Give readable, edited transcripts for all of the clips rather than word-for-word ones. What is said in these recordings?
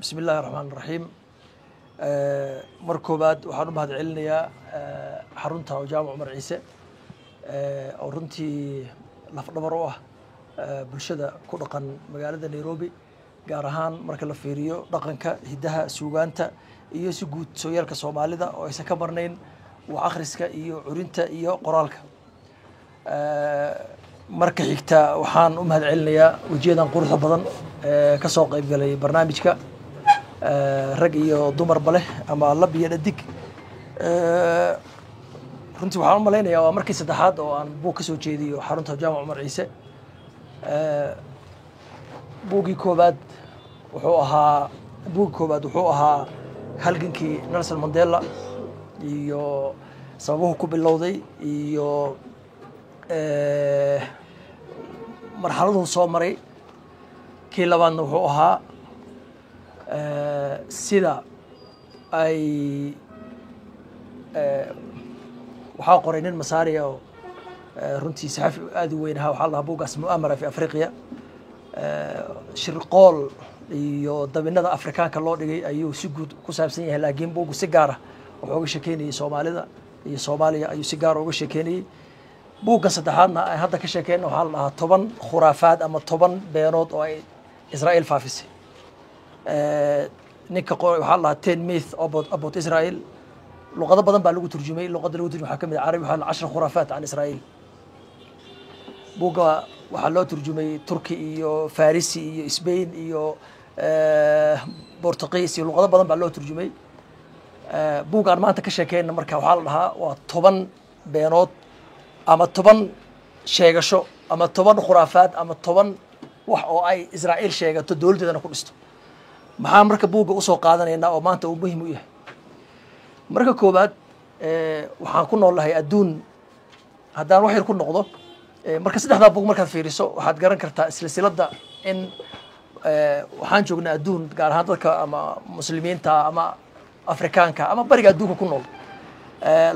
بسم الله الرحمن الرحيم مركوبات waxaan u mahad celinayaa xarunta jaamac Umar Ciise oo runtii laf dhabar u ah bulshada ku dhaqan magaalada Nairobi gaar ahaan marka la fiiriyo dhaqanka hidaha suugaanta iyo si guud sooyaalka Soomaalida oo aysan ka marnayn wax akhriska iyo curinta iyo qoraalka marka xigta waxaan u mahad celinayaa wajiyadan quruxda badan ka soo qayb galay barnaamijka rag iyo dumar bale ama lab iyo dhadig runtii waxaan u maleynayaa waa markii saddexaad oo aan buug ka soo jeediyo xarunta jaamac Umar Ciise buugii koobaad wuxuu ahaa halgankii Nelson Mandela iyo sababuhu ku bilowday iyo marxaladuhu soo maray kii labaadna wuxuu ahaa sida ay waxaa qoray nin Masaari oo runtii saxafi aad u weyn ahaa waxaa la buugaas mu'amara fi Afriqiya shirqool iyo dabinada Afrikaanka loo dhigay ayuu si guud ku saabsan yahay laakiin buugu si gaar ah wuxuu uga sheekeynayay Soomaalida iyo Soomaaliya ayuu si gaar ah uga sheekeynayay buugga saddexaadna ay hadda ka sheekeen waxaa la dhahaa 10 khuraafaad ama 10 beenood oo ay Israel faafisay ninka waxaa la dhahaa 10 myth about Israel luqado badan baa lagu turjumay luqada lagu turjumay waxaa kamid ah Carabi waxaa la 10 khuraafaad aan Israel buugga waxaa loo turjumay Turki iyo Farisi iyo Spain iyo Portuguese iyo luqado badan baa loo turjumay buuggaan maanta ka sheekeyna marka waxaa la dhahaa waa 10 beenood ama 10 sheegasho ama 10 khuraafaad ama 10 wax oo ay Israel sheegato dawladeedana ku dhisto maxaa marka buugga u soo qaadanaynaa oo maanta uu muhiim u yahay marka koobaad waxaan ku noolahay adduun haddaan wax yar ku noqdo marka saddexda buug markaad fiiriso waxaad garan kartaa silsiladda in waxaan joognaa adduun gaar ahaan dadka ama muslimiinta ama Afrikaanka ama bariga adduunka ku nool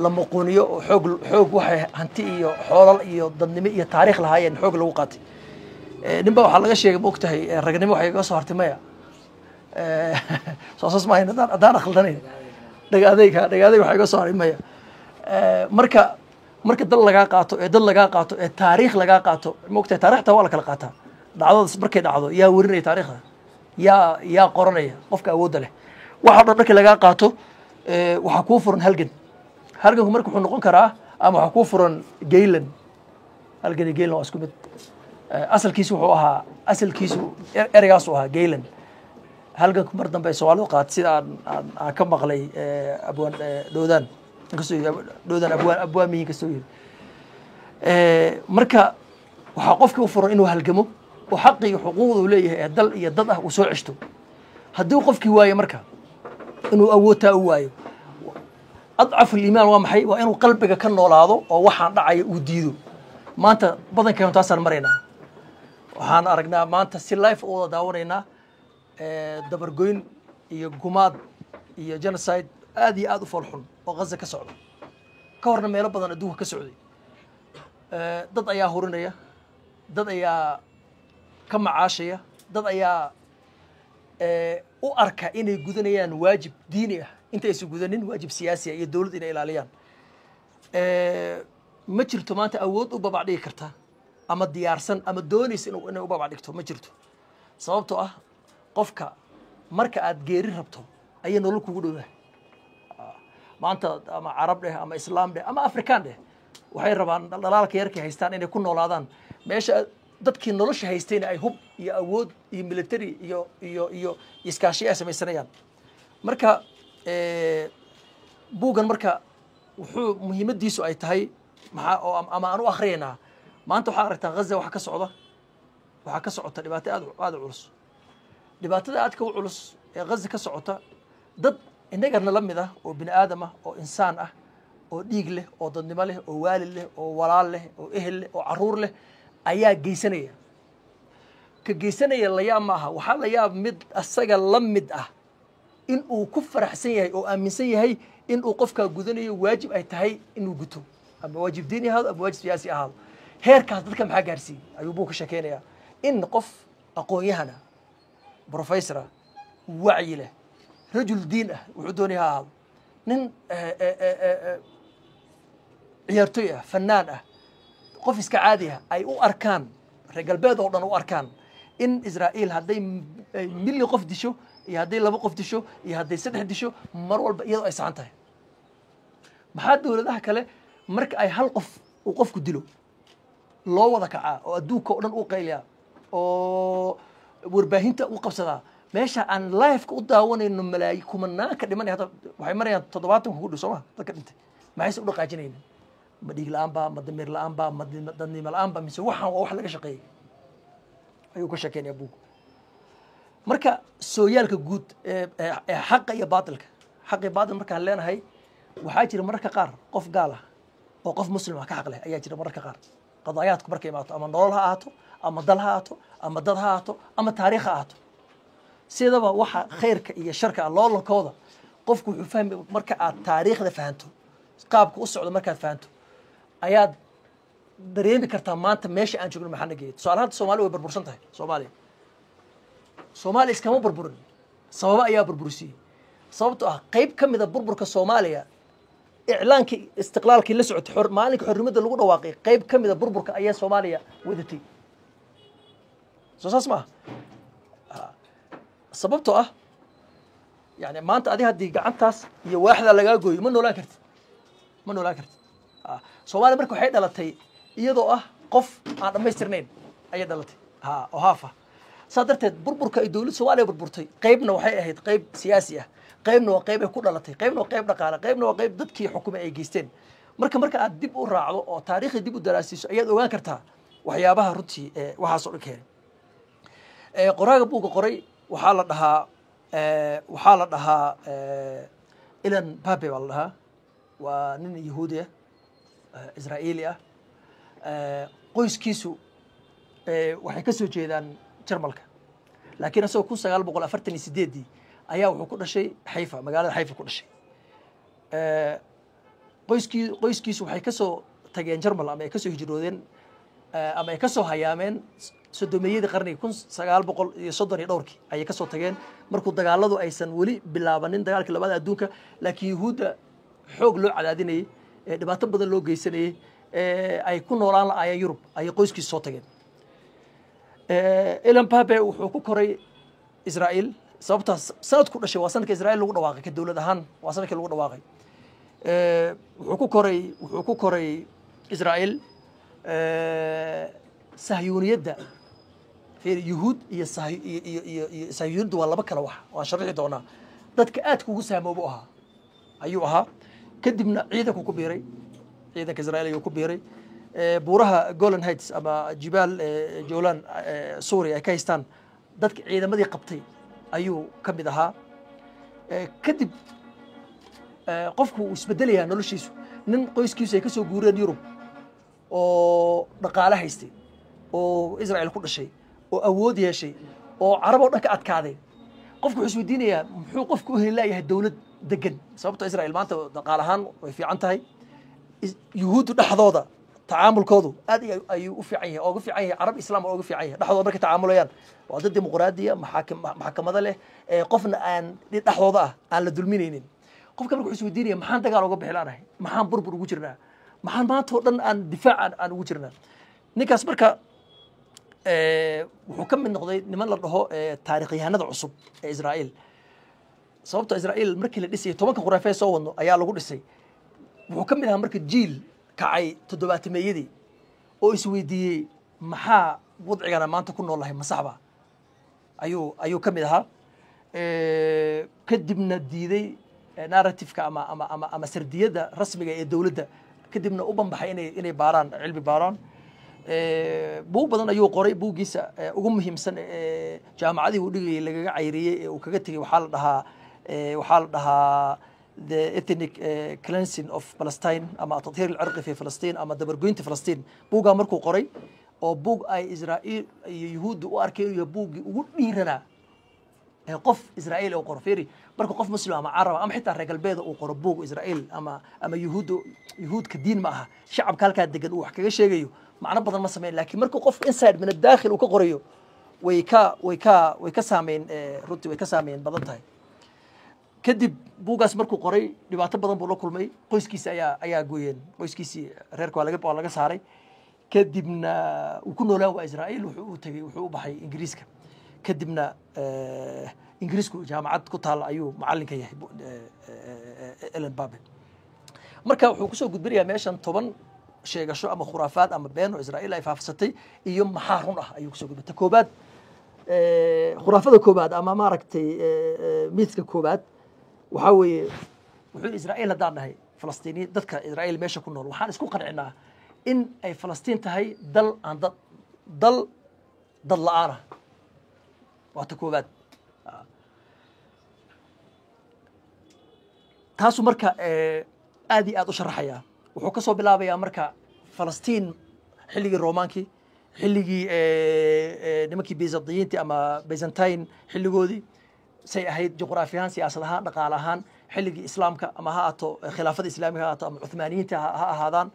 la muquuniyo xoog waxay hanti iyo xoolal iyo dadnimo iyo taariikh lahaayeen xoog lagu qaatay ninba waxaa laga sheegay moogtahay ragnimo waxay iga soo hartay maya soo ma hayna haddaan akhlanayn dhagaaday waxay iga soo haray maya marka dal lagaa qaato dad lagaa qaato taariikh lagaa qaato moogtahay taariikhta waa la kala qaataa dhacdadaas markay dhacdo yaa warinaya taariikhda yaa qoranaya qofka awoodda leh waxa dhan markii lagaa qaato waxaa kuu furan halganku marka wuxuu noqon karaa ama waxaa kuu furan geylan halgan iyo geylan waa isku mid asalkiisu ereygaas uu ahaa geylan halganku mar dambe Soomaalidu qaatay sida aan ka maqlay abwaan dhoodaan abwaamiin ka soo yiri marka waxaa qofkii u furan inuu halgamo oo xaqi iyo xuquuqda uu leeyahay dal iyo dad ah uu soo ceshto haddii qofkii waayo marka inuu awoodtaa u waayo أضعف الإيمان ومحي وإنه قلبك كان نولاده أو وحنا دعي وديدو ما أنت بدن كانوا تاسر مرينا وحنا أرجنا ما أنت سلايف أوضة داورينا دبرجين يجماد يجنسايد هذه أضف الحن وغزة كسعود كورنا ما يربضن أدوه كسعودي ضد أيها هورنية ضد أيها كم عاشية ضد أيها وأركا إني جذنيان واجب ديني أنت يسوقون واجب سياسي يدور إلى العليان ما جرتوا ما أنت أود وبابا عليك كرتا أما الديارسن أما الدونيس إنه وبابا عليك تو ما جرتوا صوبته قفك مركا أتجيري ربطه أي نقولك وجوده ما أنت أما عرب له أما إسلام له أما أفريكان له وهاي ربان الله لك يركي هيستان إنه يكون أولادان ماشي dadkii nolosha haysteen ay hub iyo awood iyo military iyo iskaashiye sameeyaan marka buugan marka wuxuu muhiimadiisu ay tahay ama aan u akhriyeenaa maanta waxa aragtaa Gaza waxa ka socota dhibaato aad u culus dhibaatada aadka u culus ee Gaza ka socota dad inagana la mid ah oo bini aadam ah oo insaan ah oo dhiig leh oo dadnimo leh oo waalid leh oo walaal leh oo ehel leh oo caruur leh ayaa geysanaya la yaab maaha waxa la yaab mid asaga la mid ah in uu ku faraxsan yahay oo aaminsan yahay in uu qofka gudanayo waajib ay tahay inuu guto ama waajib diini ahaado ama waajib siyaasi ahaado heerkaas dadka maxaa gaarsiin ayuu buu ka sheekeynaya in qof aqoon-yahana professor وعي له رجل دين وعدوني هذا نن عيارتوية فنان qof iska caadi ah ay u arkaan reer galbeed oo dhan u arkaan in Israa'iil haday milli qof disho iyo haday laba qof disho iyo haday saddex disho mar walba iyadoo ay saxan tahay maxaa dawladaha kale marka ay hal qof uu qofku dilo loo wada kacaa oo adduunka oo dhan u qayliya oo warbaahinta u qabsada meesha aan live ka u daawanayno malaayiin kumanaan ka dhimanay hada waxay marayaan 70 ku dhig Soomaa dadka dhintay maxay u dhaqaajinayeen ma dhiig la'aan baa ma damir la'aan baa ma dadnimo la'aan baa mise waxaan waa wax laga shaqeeyay ayuu ka shaqeynaya buug marka sooyaalka guud ee xaqa iyo baatilka xaq iyo baatil markaan leenahay waxaa jira mararka qaar qof gaal ah oo qof muslim ah ka xaq leh ayaa jira mararka qaar qadaayaadku markay imaato ama nolol ha ahaato ama dal ha ahaato ama dad ha ahaato ama taariikh ha ahaato sidaba waxa khayrka iyo sharka loo lakooda qofku wuxuu fahmi marka aad taariikhda fahanto qaabka u socdo markaad fahanto ayaad dareemi kartaa maanta meesha aan joogno maxaa nageeyay su'aalaha Soomaaliya way burbursan tahay Soomaaliya iskama burburin sababa ayaa burburisay sababtoo ah qayb kamida burburka Soomaaliya iclaankii istiqlaalkii la socotay maalinka xornimada lagu dhawaaqay qayb kamida burburka ayaa Soomaaliya wadatay saas ma sababtoo ah yani maanta adiga hadii gacantaas iyo waaxda laga gooyo ma noolaan kartid Soomaaliya markii waxay dhalatay iyadoo ah qof aan dhameystirnayn ayay dhalatay oo haafa sadarteed burburka ay dawladda Soomaaliya burburtay qaybna waxay ahayd qayb siyaasi ah qaybna waa qayb ay ku dhalatay qaybna waa qayb dhaqaale qaybna waa qayb dadkii xukuumay ay geysteen marka aad dib u raacdo oo taariikhda dib u daraasiso ayaad ogaan kartaa waxyaabaha runtii waxaas oo dhan qoraaga buuga qoray waxaa la dhahaa Ilan Pape baa la dhahaa waa nin Yahuudi ah Israa'iili ah qoyskiisu waxay ka soo jeedaan Jarmalka laakiin asagoo 1948 ayaa wuxuu ku dhashay Haifa magaalada Haifa ku dhashay qoyskiisu waxay ka soo tageen Jarmal ama ay ka soo hijroodeen ama ay ka soo hayaameen sodomeeyada qarniga 1932 ayay ka soo tageen markuu dagaaladu aysan wali bilaabanin dagaalkii labaad adduunka laakiin Yahuuda xoog loo cadaadinayay dhibaato badan loo geysanayay ay ku noolaan laayeen Yurub ay qoyskiisa soo tageen Ilan Pape wuxuu ku koray Israa'iil sababtaas sanadku dhashay waa sanadka Israa'iil lagu dhawaaqay ka dawlad ahaan waa sanadkii lagu dhawaaqay wuxuu ku koray Israa'iil sahyuuniyadda Yahuud iyo sahyuuniyaddu waa laba kala wax waan sharxi doonaa dadka aad kugu saamoobo ayuu ahaa kadibna ciidanku ku biiray ciidanka Israa'iil ayuu ku biiray buuraha Golan Heights ama Jibal Jolan Suuriya ay ka haystaan dadka ciidamadii qabtay ayuu ka mid ahaa kadib qofku uu isbedelayaa noloshiisu nin qoyskiisu ay ka soo guureen Yurub oo dhaqaale haystay oo Israa'iil ku dhashay oo awood yeeshay oo carab oo dhan ka adkaaday qofku wuxuu isweydiinayaa muxuu qofku u heli lahayaa dawlad degan sababtoo Israa'iil maanta dhaqaale ahaan way fiican tahay Yahuudu dhaxdooda tacaamulkoodu aad ayuu u fiican yahay oo ugu fiican yahay carab islaam oo ugu fiican yahay dhaxdooda markay tacaamulayaan waa dad dimuqraadiya maxkamada leh qofna aan dhaxdooda aan la dulminaynin qofka markuu isweydiinayaa maxaan dagaal uga bixi laanahay maxaan burbur ugu jirnaa maxaan maanta oo dhan aan difaac aan ugu jirnaa ninkaas marka wuxuu ka mid noqday niman la dhaho taariikhyahanada cusub ee Israa'iil sababta Israa'iil markii la dhisay 10 quraafee soo wadno ayaa lagu dhisay wuxuu ka mid ahaa markii jiil kacay 700meeyadii oo isweydiiyay maxaa wadcigana maanta ku noolahay masaxba ayuu ka mid ahaa kadibna diiday narrative-ka ama sardiyada rasmiga ee dawladda kadibna u banbaxay inay baaraan cilmi baaraan buug badan ayuu qoray buugiisa ugu muhiimsan jaamacadii uu dhigay lagaga cayriyay ee uu kaga tagay waxaa la dhahaa the ethnic cleansing of Palestine ama tathir al-irqi fi Palestine ama dabargoynta Palestine buuga markuu qoray oo buug ay Israa'iil iyo Yahuud u arkeen buugi ugu dhiirana qof Israa'iil oo qoro fiiri marka qof muslim ama carab ama xitaa reer galbeed uu qoro buug Israa'iil ama Yahuud ka diin ma aha shacabka halka degan uu wax kaga sheegayo macna badan ma sameeyay laakiin marka qof inside min daakhil uu ka qorayo way ka saameyn runtii way ka saameyn badan tahay kadib buugaas markuu qoray dhibaato badan buu la kulmay qoyskiisa ayaa gooyeen qoyskiisii reerka waa laga saaray kadibna uu ku noolaan waa Israa'iil wuxuu u baxay Ingiriiska kadibna Ingiriisku jaamacad ku taal ayuu macallin ka yahay Ellen Babe marka wuxuu ku soo gudbinayaa meeshan 10 sheegasho ama khuraafaad ama been oo Israa'iil ay faafsatay iyo maxaa run ah ayuu ku soo gudbitay koobaad khuraafada koobaad ama maaragtay miiska koobaad waxa weeye wuxuu Israa'iil hadaan nahay Falastiini dadka Israa'iil meesha ku nool waxaan isku qancinaa in ay Falastiin tahay dal aan dal la'aan ah waa ta koobaad taasu marka aad iyo aad u sharaxaya wuxuu ka soo bilaabayaa marka Falastiin xilligii Roomaankii xilligii nimankii Byzantine ama Byzantine xilligoodii say ahayd juqraafi ahaan siyaasad ahaan dhaqaale ahaan xilligii islaamka ama ha ahaato khilaafada islaamiga ha ahaato ama Cuthmaaniyiinta ha ahaadaan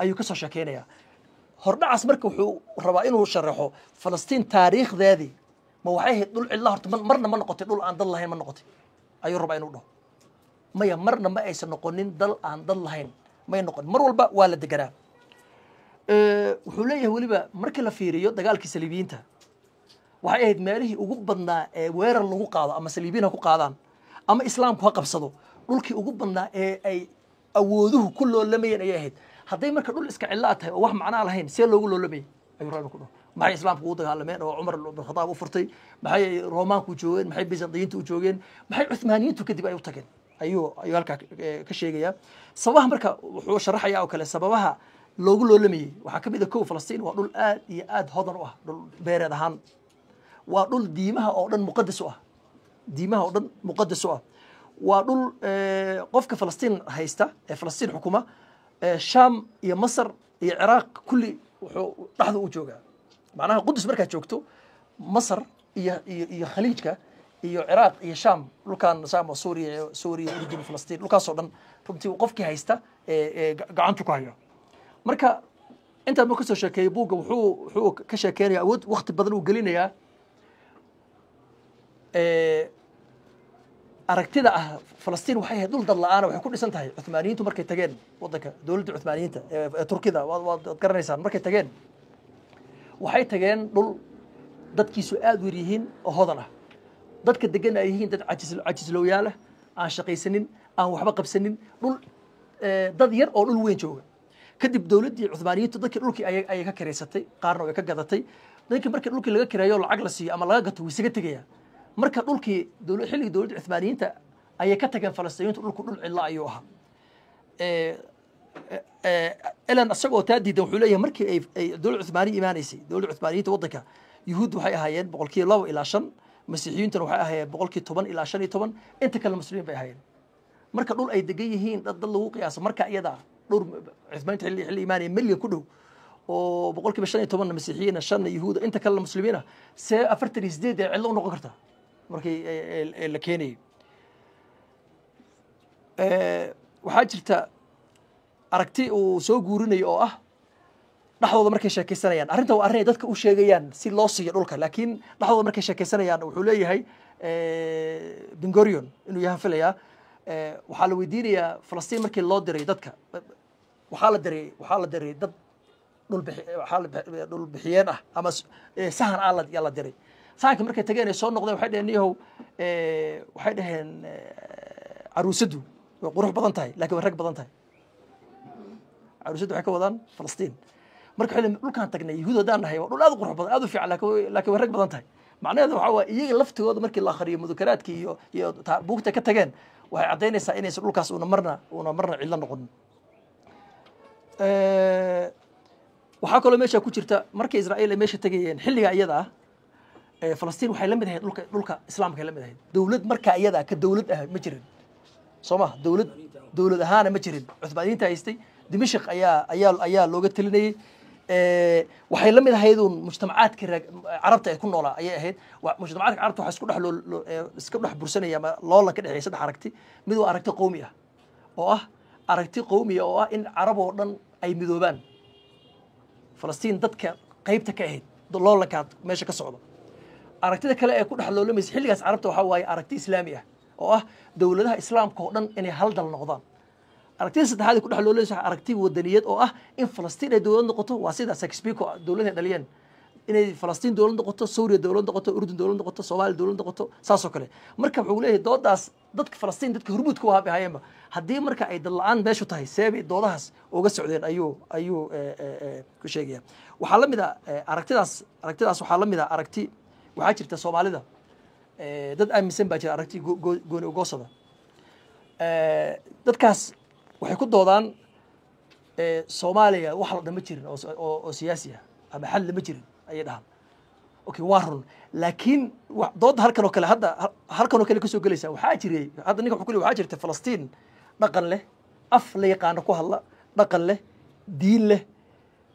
ayuu ka soo sheekeynaya hordhacaas marka wuxuu rabaa inuu sharaxo Falastiin taariikhdeedii ma waxay ahayd dhul cidla horta marna ma noqotay dhul aan dad lahayn ma noqotay ayuu rabaa inuu dhaho maya marna ma aysan noqonin dal aan dad lahayn may noqon mar walba waa la deganaa wuxuu leeyahay waliba markii la fiiriyo dagaalkii Saliibiyiinta waxay ahayd meelihii ugu badnaa ee weerar lagu qaado ama Saliibiyiin ku qaadaan ama islaamku ha qabsado dhulkii ugu badnaa ee ay awooduhu ku loolamayeen ayay ahayd hadday marka dhul iska cilaa tahay oo wax macna lahayn see loogu loolamay ayuu rabaa ku dhaho maxay islaamku u dagaalameen oo Umar ibn Khattab u furtay maxay Roomaanku joogeen maxay Byzantine joogeen maxay Cuthmaaniyiintu kadib ay u tageen ayuu halka ka sheegaya sababaha marka wuxuu sharaxayaa oo kale sababaha loogu loolamay waxa kamid ah Falastiin waa dhul aad iyo aad hodan u ah dhul beereed ahaan waa dhul diimaha oo dhan muqaddas u ah diimaha oo dhan muqaddas u ah waa dhul qofka Falastiin haysta ee Falastiin xukuma Sham iyo Masar iyo Iraq kulli wuxuu dhaxdu u joogaa macnaha Qudus marka joogto Masar iyo Khaliijka iyo Iraq iyo Sham dhulkan Sham Suuriya iyo Falastiin dhulkaas oo dhan runtii qofkii haysta gacanta ku haya marka inta uu ka soo sheekeeyay buugga wuxuu ka sheekeynaya awood waqti badan uu gelinayaa aragtida ah Falastiin waxay ahayd dhul dad la'aan waxay ku dhisan tahay Cuthmaaniyiintu markay tageen wadanka dawladda Cuthmaaniyiinta ee Turkida waad garanaysaan markay tageen waxay tageen dhul dadkiisu aad u yihiin oo hodan ah dadka degan ay yihiin dad cajislowyaal ah aan shaqaysanin aan waxba qabsanin dhul dad yar oo dhul weyn jooga kadib dawladdii Cuthmaaniyiintu dadkii dhulkii ay ka kireysatay qaarna way ka gadatay dadkii markii dhulkii laga kireeyo lacag la siiyo ama laga gato way isaga tagaya marka dhulkii xilligii dawladda Cuthmaaniyiinta ayay ka tageen Falastiiniintu dhul cilla ayuu ahaa Ellen asagoo taadiida wuxuu leeyahay markii ay dawladda Cuthmaaniyiinta imaanaysay dawladda Cuthmaaniyiinta wadanka yuhuud waxay ahaayeen 2 ilaa 5 masiixiyiintuna waxay ahaayeen 10 ilaa 15 inta kale muslimiin bay ahaayeen marka dhul ay degan yihiin dad lagu qiyaaso marka iyada dhur Cuthmaaniyiinta xilli imaanay milyan ku dhow oo 15 masiixiyiin 5 yuhuud inta kale muslimiina see 48 ee cillo noqon karta markii la keenay waxaa jirta aragti uu soo guurinayo oo ah dhaxdooda markay sheekaysanayaan arrinta waa arrin ay dadka u sheegayaan si loo siiyo dhulka laakiin dhaxdooda markay sheekaysanayaan wuxuu leeyahay Ben Gurion inuu yahay filaya waxaa la weydiinayaa Falastiin markii loo diray dadka waxaa la diray dad dhul bixiyeen ah ama sahan yaa la diray sahanka markay tageen ay soo noqdeen waxay dhaheen niyow waxay dhaheen caruusadu way qurux badan tahay laakiin way rag badan tahay caruusadu waxay ka wadaan Falastiin marka xilli dhulkaan tagnay yuhuud hadaan nahay waa dhul aad u qurux badan aad u fiican laakiin way rag badan tahay macnaheedu waxa waa iyaga laftigooda markii la akhriyo mudakaraadkii iyo buugta ka tageen waxay cadeynaysaa inaysan dhulkaas una marna cidla noqon waxaa kaloo meesha ku jirta markii Israa'iil ay meesha tagayeen xilliga iyada ah Falastiin waxay la mid ahayd dhulka islaamka la mid ahayd dawlad marka iyada ka dawlad ah ma jirin Soomaa dawlad ahaan ma jirin Cuthmaaniyiinta haystay Dimashq ayaa looga talinayay waxay la mid ahayd mujtamacaadka carabta ay ku noolaa ayay ahayd mujtamacaadka carabta waxa isku dhex bursanaya ama loolan ka dhaxaysa saddex aragti mid waa aragti qowmi ah oo ah aragti qowmi oo ah in carab oo dhan ay midoobaan Falastiin dadka qaybta ka ahayd loolankaad meesha ka socdo aragtida kale ee ku dhex loolamaysa xilligaas carabta waxaa waaye aragti islaami ah oo ah dowladaha islaamka oo dhan inay hal dal noqdaan aragtida saddexaad ee ku dhex loolaysa aragti wadaniyeed oo ah in Falastiin ay dowlad noqoto waa sida Sykes-Picot dowladda dhaliyeen inay Falastiin dowlad noqoto Suuriya dowlad noqoto Urdun dowlad noqoto Soomaaliya dowlad noqoto saas oo kale marka wuxuu leeyahay doodaas dadka Falastiin dadka hormuudka u habayeenba haddii marka ay dal la'aan meeshu tahay seebay doodahaas uga socdeen ayuu ku sheegaya waxaa la mid ah aragtidaas waxaa la mid ah aragti waxaa jirta Soomaalida dad aaminsan baa jira aragti gooni ugoosada dadkaas waxay ku doodaan Soomaaliya wax la dhama jirin oo siyaasi ah ama xal lama jirin ayay dhahaan okay waa run laakiin dood halkan oo kale ka soo galaysa waxaa jiray hadda ninka wuxuu ku leeyahay waxaa jirta Falastiin dhaqan leh af la yaqaan ku hadla dhaqan leh diin leh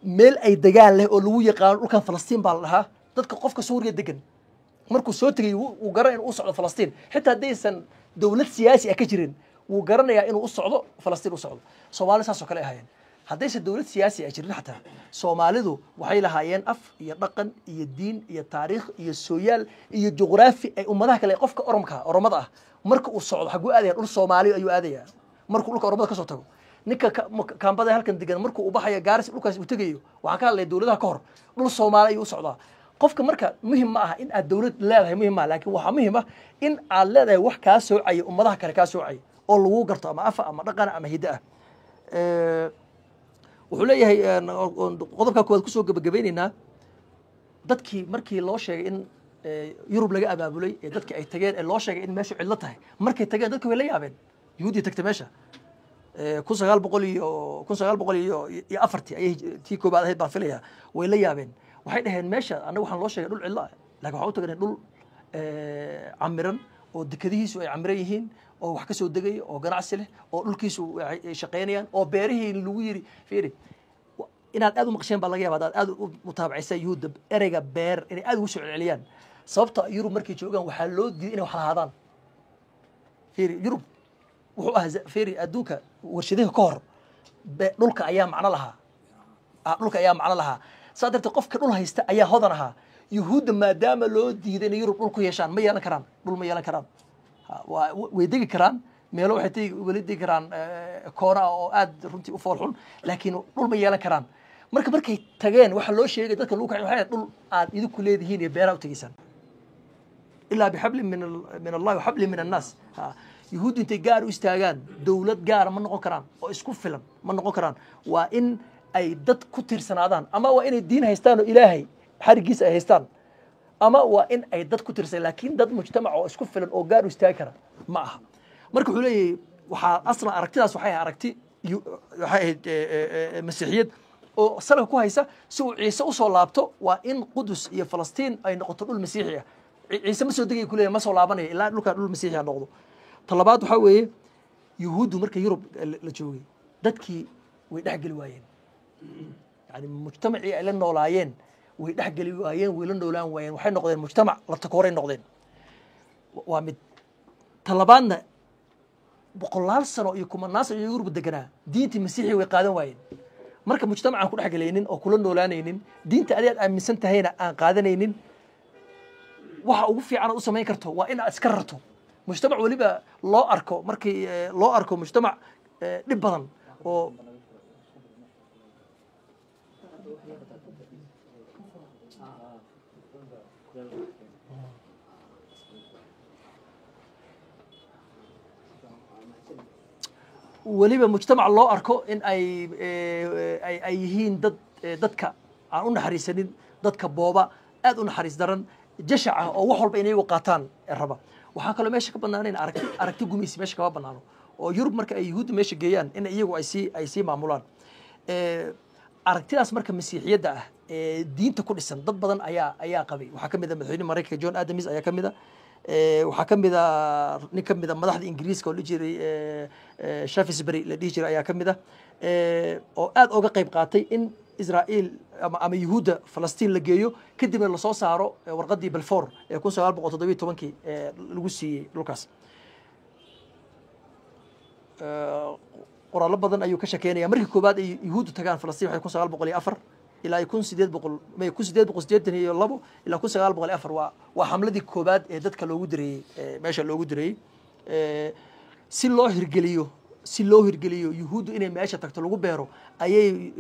meel ay degaan leh oo lagu yaqaan dhulkan Falastiin baa la dhahaa dadka qofka Suuriya degan markuu soo tagay uu garan inuu u socdo Falastiin xitaa hadaysan dowlad siyaasi ah ka jirin wuu garanayaa inuu u socdo Falastiin u socdo Soomaali saas oo kale ahaayeen haddaysan dowlad siyaasi ah jirin xataa Soomaalidu waxay lahaayeen af iyo dhaqan iyo diin iyo taariikh iyo sooyaal iyo juqraafi ay ummadaha kale qofka oromada ah marka uu socdo xaguu aadaya dhul Soomaali ayuu aadayaa markuu dhulka oromada ka soo tago ninka kaambada halkan degan markuu u baxayo gaaris dhulkaas uu tagayo waxaan ka hadlay dowladaha ka hor dhul Soomaali ayuu u socdaa qofka marka muhiim ma aha in aad dowlad leedahay muhiim ma laakiin waxa muhiim ah in aad leedahay wax ka soocay ummadaha kale ka soocay oo lagu garto ama afa ama dhaqan ama hidda wuxuu leeyahay qodobka koowaad ku soo gabagabeynayna dadkii markii loo sheegay in Yurub laga abaabulay ee dadkii ay tageen ee loo sheegay in meeshu cidlo tahay markay tageen dadku way la yaabeen yuhuudi tagtay meesha 1900 iyo afartii ayay tii koobaad ahayd baan filayaa way la yaabeen waxay dhaheen meesha anagu waxaan loo sheegay dhul cidlo ah laakiin waxa u tagay dhul camiran oo dekadihiisu ay camiran yihiin oo wax ka soo degay oo ganacsi leh oo dhulkiisu ay shaqeynayaan oo beerihii lagu yiri fiiri inaad aad u maqsheen baa laga yaabaa aad u mutaabacisay yuhuud ereyga beer inay aad ugu soo celceliyaan sababta Yurub markay joogaan waxaa loo diiday inay wax lahaadaan fiiri Yurub wuxuu ahaa fiiri adduunka warshadaha ka hor dhulka ayaa macno lahaa sadarta qofka dhul haysta ayaa hodan ahaa yuhuudda maadaama loo diiday in Yurub dhul ku yeeshaan ma yeelan karaan way degi karaan meelo waxay degi karaan koona oo aad runtii u foolxun laakiin dhul ma yeelan karaan markay tageen waxa loo sheegay dadka lagu kacay waxay dhul aad idinku leedihiin iyo beeraha u tagisan ilaa bihabli min Allah wa habli min an-nas yuhuud intay gaar u istaagaan dawlad gaar ma noqon karaan oo isku filan ma noqon karaan waa in ay dad ku tiirsanaadaan ama waa inay diin haystaan oo Ilaahay xarigiisa ay haystaan ama waa in ay dad ku tiirsan laakiin dad mujtamac oo isku filan oo gaar u istaagi kara ma aha marka wuxuu leeyahay waxa aslan aragtidaas waxay aragti masiixiyad oo salaf ku haysa si uu Ciise u soo laabto waa in Qudus iyo Falastiin ay noqoto dhul masiixi ah Ciise ma soo degay ku leeyahay ma soo laabanayo ilaa dhulka dhul masiixi ah noqdo talabaad waxa weeye yuhuuddu marka Yurub la joogay dadkii way dhaxgali waayeen yani mujtamacii ay la noolaayeen way dhaxgali waayeen way la noolaan waayeen waxay noqdeen mujtamac la takooray noqdeen waa mid talabaadna boqolaal sano iyo kumanaan sano Yurub deganaa diinta masiixi way qaadan waayeen marka mujtamacan ku dhaxgalaynin oo kula noolaanaynin diinta adeed aaminsan tahayna aan qaadanaynin waxa ugu fiican u sameyn karto waa in aad iska rarto mujtamac waliba loo arko markii loo arko mujtamac dhib badan oo waliba mujtamac loo arko in ay yihiin dadka aan u naxariisanin dadka booba aad u naxariis daran jashac ah oo wax walba inay u qaataan raba waxaan kaloo meesha ka banaanayn aragti gumaysi meesha kama banaano oo Yurub marka ay yuhuud meesha geeyaan in iyagu ay sii maamulaan aragtidaas marka masiixiyadda ah diinta ku dhisan dad badan ayaa qabay waxaa kamid ah madaxweynaha Mareykanka John Adams ayaa kamid ah waxaa kamid ah nin kamid ah madaxda Ingiriiska oo la jiray Shaftesbury la dhihi jiray ayaa kamid ah oo aad uga qayb qaatay in Israa'iil ama yuhuudda Falastiin la geeyo kadibna la soo saaro warqadii Balfour ee 1917 lagu siiyay dhulkaas qoraallo badan ayuu ka shakeynaya markii koobaad ay yuhuuddu tagaan Falastiin waxay 1904 ilaa kun sideed boqol sideetan iyo labo ilaa kun sagaal boqol iyo afar waa xamladii koobaad ee dadka loogu direeyey meesha loogu direeyey si loo hirgeliyo yuhuuddu inay meesha tagto lagu beero ayay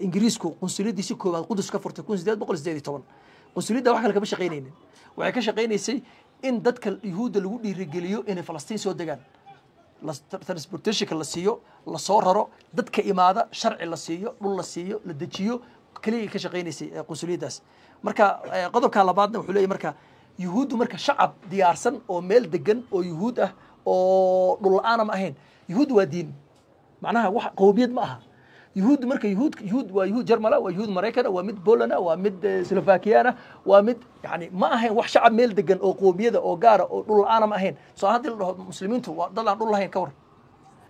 ingiriisku qunsuliyadiisi koobaad qudus ka furtay kun sideed boqol sideed iyo toban qunsuliyadda wax kale kama shaqaynaynin waxay ka shaqaynaysay in dadka yuhuudda lagu dhiirigeliyo inay falastiin soo degaan transportationka la siiyo la soo raro dadka imaada sharci la siiyo dhul la siiyo la dejiyo kaliya ka shaqaynaysay qunsuliyaddaas marka qodobka labaadna wuxuu leeyahay marka yuhuuddu marka shacab diyaarsan oo meel degan oo yuhuud ah oo dhul la'aan ma ahayn yuhuud waa diin macnaha wax qowmiyad ma aha yuhuud marka yuhuud waa yuhuud jarmala waa yuhuud maraykana waa mid Poland waa mid Slovakiana waa mid yani ma ahayn wax shacab meel degan oo qowmiyada oo gaara oo dhul la'aan ma ahayn soo hadii la dhaho muslimiintu waa dad aan dhul lahayn ka war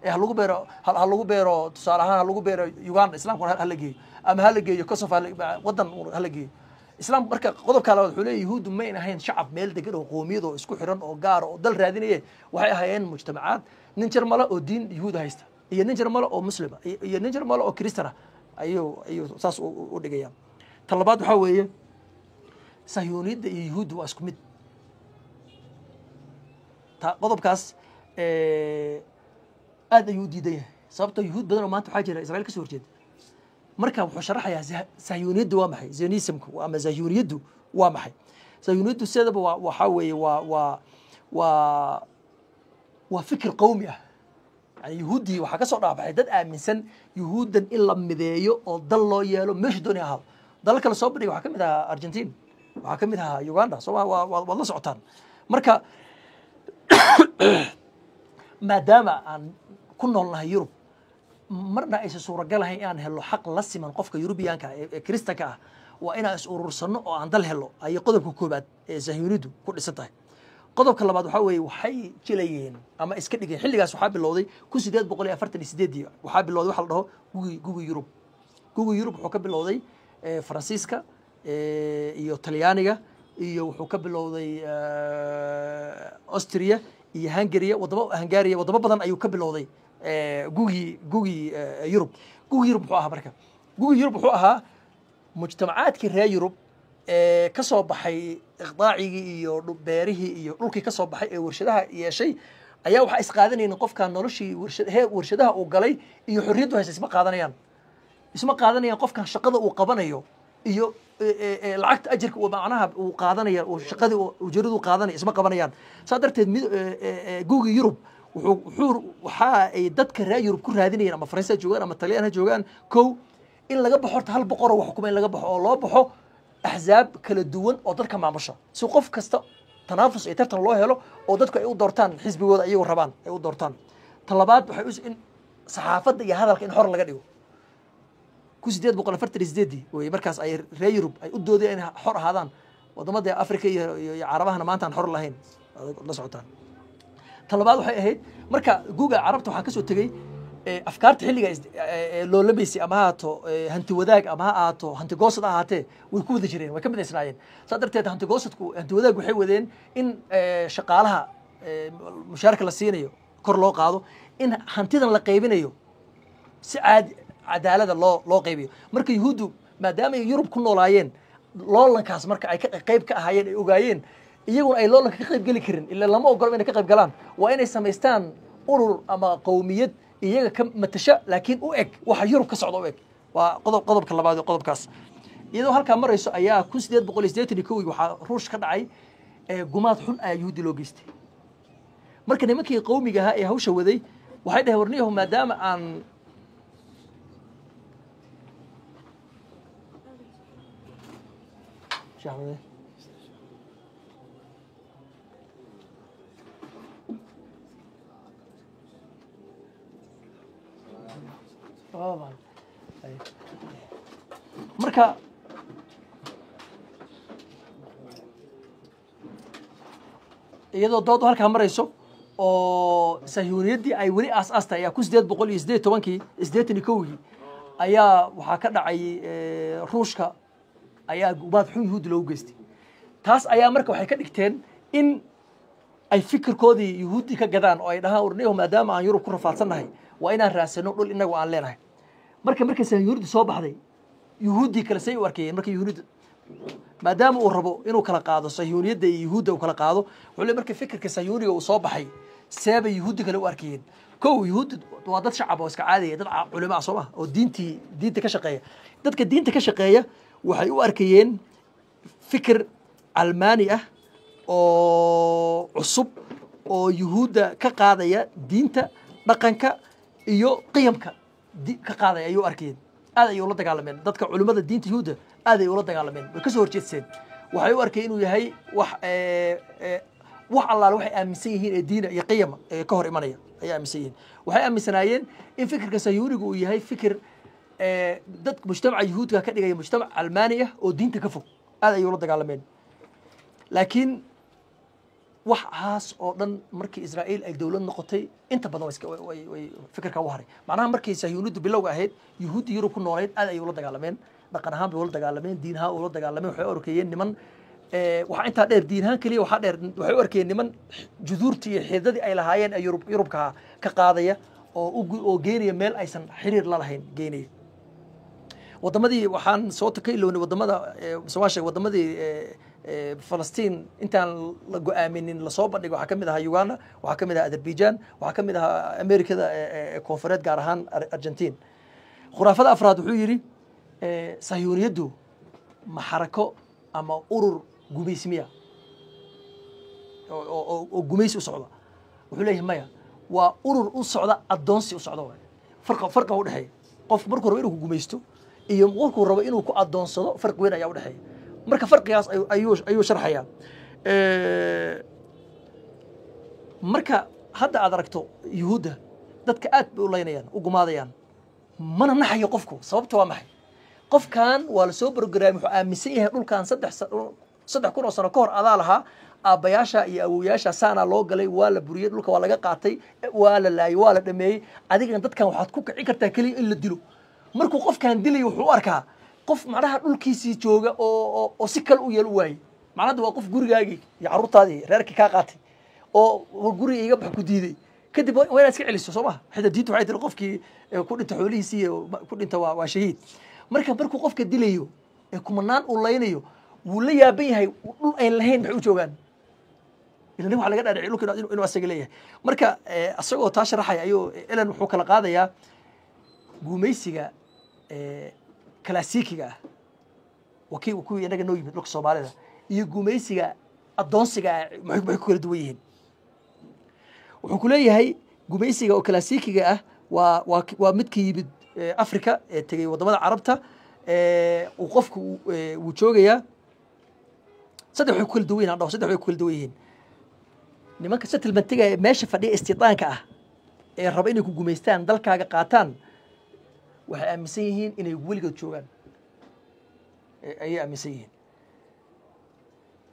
ha lagu beero tusaale ahaan ha lagu beero Uganda islaamku ha la geeyo ama ha la geeyo Kosovo wadan ha la geeyo islaam marka qodobka labaad wuxuu leeyahay yuhuuddu ma ahayn shacab meel degan oo qowmiyad oo isku xiran oo gaar oo dal raadinaya waxay ahaayeen mujtamacaad nin jarmala oo diin yuhuud haysta iyo nin jarmala oo muslima iyo nin jarmala oo kristana ayuu saas u dhigayaan tan labaad waxaa weeye sahyuuniyadda iyo yuhuudda waa isku mid qodobkaas aad ayuu u diidan yahay sababtoo yuhuud badan oo maanta waxaa jira israa'iil ka soo horjeeda marka wuxuu sharaxayaa sahyuuniyaddu waa maxay zionismku ama sahyuuniyaddu waa maxay sahyuuniyaddu sidaba waxaa weeye waa fikir qowmi ah yani yuhuuddii waxaa ka soo dhaabaxay dad aaminsan yuhuuddan in la mideeyo oo dal loo yeelo meesha dooni ahaado dalal kale soo bandhiga waxaa ka mid ahaa Argentina waxaa ka mid ahaa Uganda soo waad la socotaan marka maadaama aan ku noolnahay Yurub marna aysan suuragal ahayn inaan helo xaq la siman qofka Yurubiyaanka ee Kristanka ah waa inaan is urursano oo aan dal helo ayay qodobka koobaad ee sahyuuniyaddu ku dhisan tahay qodobka labaad waxaa weeye waxay jilayeen ama iska dhigeen xilligaas waxaa bilowday kun sideed boqol iyo afartan iyo sideedii waxaa bilowday waxa la dhaho gugi Yurub wuxuu ka bilowday Faransiiska iyo Talyaaniga iyo wuxuu ka bilowday Austria iyo Hungary wadamo badan ayuu ka bilowday gugi Yurub wuxuu ahaa marka gugi Yurub wuxuu ahaa mujtamacaadkii reer Yurub ka soo baxay iqdaacigii iyo beerihii iyo dhulkii ka soo baxay ee warshadaha yeeshay ayaa waxa isqaadanayeen qofka noloshii warshadaha uu galay iyo xorriyadu haysa isma qaadanayaan qofkan shaqada uu qabanayo iyo lacagta ajirka uu macnaha uu qaadanaya oo shaqadii ujeedadu qaadanaya isma qabanayaan saa darteed gugi Yurub waxa ay dadka reer Yurub ku raadinayeen ama Faransiis joogaan ama Talyaani joogaan in laga baxo hal boqor oo wax xukumeyn laga baxo oo loo baxo axzaab kala duwan oo dadka maamusha si qof kasta tanaafus ay tartan loo helo oo dadku ay u doortaan xisbigooda ayagoo rabaan ay u doortaan talabaad waxay in saxaafadda iyo hadalka in xor laga dhigo ku 848 way markaas ay reer Yurub ay u doodeen in xor ahaadaan wadamada Afrika iyo Carabahana maanta aan xor lahayn la socotaan talabaad waxay ahayd marka Google Carabta waxa ka soo tagay afkaarta xilliga loo labeysay ama haato hanti wadaag ama haato hanti goosad ahaatee way ku wada jireen way ka midaysnaayeen sadarteed hanti wadaag waxay wadeen in shaqaalaha mushaarka la siinayo kor loo qaado in hantidan la qaybinayo si cadaalad loo qaybiyo marka yuhuuddu maadaama ay Yurub ku noolaayeen loolankaas marka ay ka qayb ka ahaayeen ay ogaayeen iyaguna ay loolanka ka qayb gali karin illa lama ogolo inay ka qayb galaan waa inay sameystaan urur ama qowmiyad iyaga ka matasha laakiin u eg waxa Yurub ka socdo u eg waa qodobka labaad qodobkaas iyadoo halka marayso ayaa 1881 waxa ruush ka dhacay gumaad xun ay yuhuudi loo geystay marka nimankii qowmiga ahaa ee hawsha waday waxay dhahay warniyahu maadaama aan شهر marka iyadoo dood halka marayso oo sahyuuniyadii ay wali aas-aastay ayaa 1818 ayaa waxa ka dhacay ruushka ayaa gumaad xun yuhuudi loogu geystay taas ayaa marka waxay ka dhigteen in ay fikirkoodii yuhuudi ka gadaan oo ay dhahaan urniyo maadaama aan Yurub ku rafaadsannahay waa inaan raasano dhul inagu aan leenahay marka sahyuuniyadii soo baxday yuhuuddii kale say u arkayeen marka yuhuudda maadaama uu rabo inuu kala qaado sayuuniyadda iyo yuhuudda uu kala qaado wuxuu leeyahay marka fikirka sayuuniga uu soo baxay seeba yuhuudda kale u arkayeen kow yuhuudda waa dad shacab oo iska caadiya dad culimo ah soo ma oo diinta ka shaqeeya dadka diinta ka shaqeeya waxay u arkayeen fikir almaani ah oo cusub oo yuhuudda ka qaadaya diinta dhaqanka iyo qiyamka ka qaadaya ayuu arkayeen aad ayuu la dagaalameen dadka culimada diinta yuhuudda aad ayuu la dagaalameen way ka soo horjeedseen waxay u arkeen inuu yahay wax allaale waxay aaminsan yihiin ee diina iyo qiyama ee ka hor imanaya ayay aaminsan yihiin waxay aaminsanaayeen in fikirka sayuuniga uu yahay fikir dadka mujtamaca yuhuudka ka dhigaya mujtamac almaani ah oo diinta ka fog aad ayuu la dagaalameen laakiin waxaas oo dhan markii Israa'iil ay dawlad noqotay inta badan way fikirka u haray macnaha markii sayuuniyadu bilowga ahayd yuhuudi Yurub ku nooleed aad ayuu la dagaalameen dhaqan ahaan bay la dagaalameen diin ahaan ula dagaalameen waxay arkayeen niman waxa inta dheer diin ahaan kaliya waxa dheer waxay u arkeen niman juduurtii iyo xidadii ay lahaayeen ay Yurubka ka qaadaya oo geenaya meel aysan xiriir la lahayn geenaya wadamadii waxaan soo takayloonay wadamada Soomaaliya wadamadii Falastiin intaan la go'aaminin la soo bandhigo waxa kamid ah Uganda waxa kamid ah Azerbaijan waxa kamid ah Amerikada koonfureed gaar ahaan Argentina khuraafada afraad wuxuu yiri sayuuniyadu ma xarako ama urur gumeysmiya oo gumeys u socda wuxuu leeyahay maya waa urur u socda adoonsi u socda farqa u dhaxay qof markuu rabo inuu gumeysto iyo markuu rabo inuu ku adoonsado farq weyn ayaa u dhaxay marka farqigaas ayuu sharxaya marka hadda aad aragto yuhuudda dadka aad bay u leynayaan u gumaadayaan mana naxayo qofku sababta waa maxay qofkan waa la soo barogaraamay wuxuu aaminsan yahay dhulkan 3 kun oo sano ka hor adaa lahaa aabayaasha iyo awooyaasha saana loo galay waa la buriyay dhulka waa laga qaatay waa la laayay waa la dhameeyay adiga dadkan waxaad ku kici kartaa kaliya in la dilo markuu qofkan dilay wuxuu arkaa qof macnaha dhulkiisii jooga oo si kale u yeel waayay macnaheedu waa qof gurigaagii iyo carruurtaadii reerkii ka qaatay oo guriga iga bax ku diiday kadib waa inaad iska celiso soo ma xida diintu waxay tiri qofkii ku dhinta xoolihiisii ku dhinta waa shahiid markuu qofka dilayo ee kumanaan uu leynayo wuu la yaaban yahay dhul ay lahayn maxay u joogaan ilaa waxa laga dhaadhicay dhulka inuu asaga leeyahay marka asagoo taa sharaxay ayuu Ellen wuxuu kala qaadayaa gumaysiga classic-ga ah kuwii inaga noo yimid dhulka Soomaalida iyo gumaysiga adoonsiga maxay ku kala duwan yihiin wuxuu ku leeyahay gumaysiga oo classic-ga ah waa mid ka yimid Afrika ee tagay wadamada Carabta uu qofku uu joogayaa saddex way ku kala duwan yihiin saddex way ku kala duwan yihiin nimanka settlementiga meesha fadhiya istidaanka ah ee raba inay ku gumaystaan dalkaaga qaataan waxay aaminsan yihiin inay weligood joogaan ayay aaminsan yihiin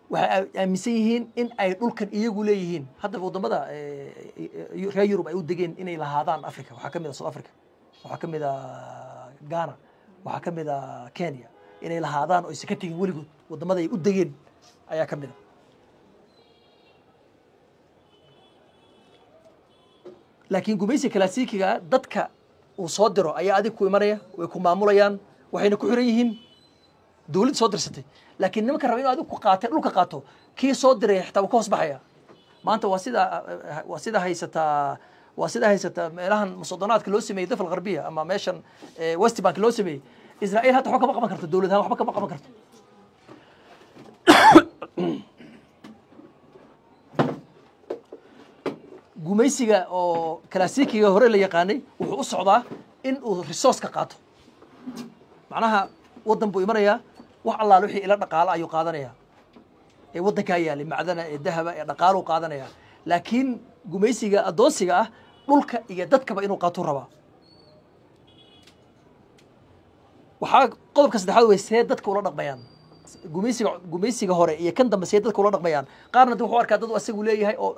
waxay aaminsan yihiin in ay dhulkan iyagu leeyihiin hadda wadamada reer Yurub ay u degeen inay lahaadaan Afrika waxa kamid ah South Africa waxa kamid ah Ghana waxa kamid ah Kenya inay lahaadaan oo iska tagin weligood wadamada ay u degeen ayaa kamid ah laakiin gumaysi classic-ga dadka uu soo diro ayaa adig ku imanaya way ku maamulayaan waxayna ku xiran yihiin dawlad soo dirsatay laakiin nimanka raba inuu adig ku qaatay dhulka qaato kii soo diray xitaa uu ka hoos baxaya maanta waa sida haysata meelahan musadanaadka loo sameeyay dafal qarbiya ama meeshan West Bank loo sameeyay Israa'iil hadda waxba kama qaban karto dawladaha waxba kama qaban karto gumaysiga oo classic-ga hore la yaqaanay wuxuu u socdaa in uu resource ka qaato macnaha wadan buu imanaya wax allaal wixii ila dhaqaale ayuu qaadanaya ee wadanka yaalay macdana ee dahaba ee dhaqaale uu qaadanaya laakiin gumaysiga adoonsiga ah dhulka iyo dadkaba inuu qaato raba waxa qodobka saddexaad way see dadka ula dhaqmayaan gumaysiga hore iyo kan dambe see dadka ula dhaqmayaan qaarna wuxuu arkaa dad asagu leeyahay oo